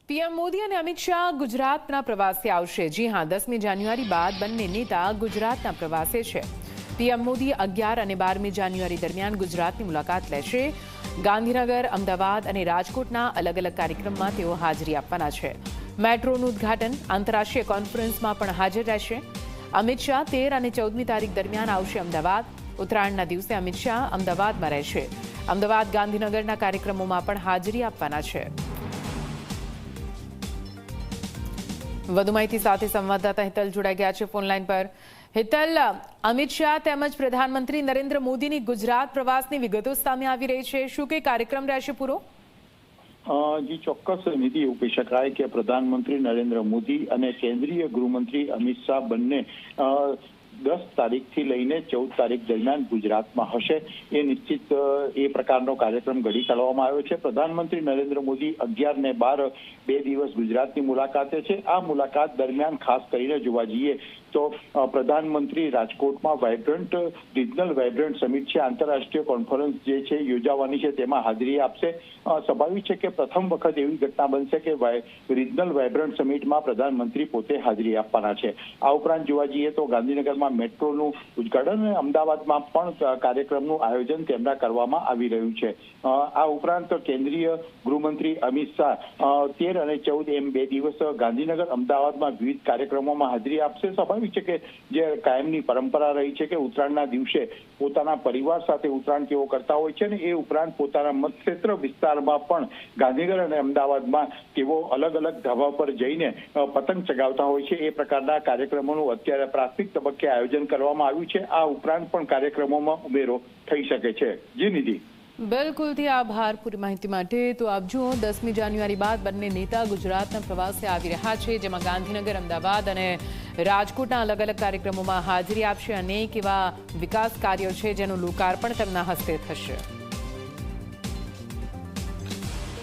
PM Modi અને અમિત શાહ ગુજરાતના પ્રવાસે આવશે। જી હા, 10મી જાન્યુઆરી બાદ બંને નેતા ગુજરાતના પ્રવાસે છે। પીએમ મોદી 11 અને 12મી જાન્યુઆરી દરમિયાન ગુજરાતની મુલાકાત લેશે। ગાંધીનગર, અમદાવાદ અને રાજકોટના અલગ અલગ કાર્યક્રમમાં તેઓ હાજરી આપવાના છે। મેટ્રોનું ઉદ્ઘાટન, આંતરરાષ્ટ્રીય કોન્ફરન્સમાં પણ હાજર રહેશે। અમિત શાહ 13 અને 14મી તારીખ દરમિયાન આવશે અમદાવાદ। ઉત્તરાયણના દિવસે અમિત શાહ અમદાવાદમાં રહેશે। અમદાવાદ, ગાંધીનગરના કાર્યક્રમોમાં પણ હાજરી આપવાના છે। વધુ માહિતી સાથે સંવાદદાતા હિતલ જોડાઈ ગયા છે ફોનલાઈન પર। હિતલ, અમિત શાહ તેમજ પ્રધાનમંત્રી નરેન્દ્ર મોદીની ગુજરાત પ્રવાસની વિગતો સામે આવી રહી છે। શું કઈ કાર્યક્રમ રહેશે પૂરો? જી ચોક્કસ નિધિ એવું કહી શકાય કે પ્રધાનમંત્રી નરેન્દ્ર મોદી અને કેન્દ્રીય ગૃહમંત્રી અમિત શાહ બંને 10 તારીખથી લઈને 14 તારીખ દરમિયાન ગુજરાતમાં હશે। એ નિશ્ચિત એ પ્રકારનો કાર્યક્રમ ઘડી કાઢવામાં આવ્યો છે। પ્રધાનમંત્રી નરેન્દ્ર મોદી 11 ને 12 2 દિવસ ગુજરાતની મુલાકાતે છે। આ મુલાકાત દરમિયાન ખાસ કરીને જોવા જઈએ તો પ્રધાનમંત્રી રાજકોટમાં રિજનલ વાઇબ્રન્ટ સમિટ છે, આંતરરાષ્ટ્રીય કોન્ફરન્સ જે છે યોજાવાની છે, તેમાં હાજરી આપશે। સ્વાભાવિક છે કે પ્રથમ વખત એવી ઘટના બનશે કે રિજનલ વાઇબ્રન્ટ સમિટમાં પ્રધાનમંત્રી પોતે હાજરી આપવાના છે। આ ઉપરાંત જોવા જઈએ તો ગાંધીનગરમાં મેટ્રોનું ઉદ્ઘાટન અને અમદાવાદમાં પણ કાર્યક્રમનું આયોજન તેમના કરવામાં આવી રહ્યું છે। આ ઉપરાંત કેન્દ્રીય ગૃહમંત્રી અમિત શાહ 13 અને 14 એમ 2 દિવસ ગાંધીનગર, અમદાવાદમાં વિવિધ કાર્યક્રમોમાં હાજરી આપશે। સ્વાભાવિક છે કે જે કાયમની પરંપરા રહી છે કે ઉત્તરાયણના દિવસે પોતાના પરિવાર સાથે ઉત્તરાયણ તેઓ કરતા હોય છે ને એ ઉપરાંત પોતાના મતક્ષેત્ર વિસ્તારમાં પણ ગાંધીનગર અને અમદાવાદમાં તેઓ અલગ અલગ ધાબા પર જઈને પતંગ ચગાવતા હોય છે। એ પ્રકારના કાર્યક્રમોનું અત્યારે પ્રાથમિક તબક્કે આયોજન કરવામાં આવ્યું છે। આ ઉપરાંત પણ કાર્યક્રમોમાં ઉમેરો થઈ શકે છે। જી નિધિ। બિલકુલથી આભાર પૂરી માહિતી માટે। તો આપ જુઓ, 10મી જાન્યુઆરી બાદ બંને નેતા ગુજરાતના પ્રવાસે આવી રહ્યા છે, જેમાં ગાંધીનગર, અમદાવાદ અને રાજકોટના અલગ અલગ કાર્યક્રમોમાં હાજરી આપશે। અનેક એવા વિકાસ કાર્યો છે જેનું લોકાર્પણ તેમના હસ્તે થશે।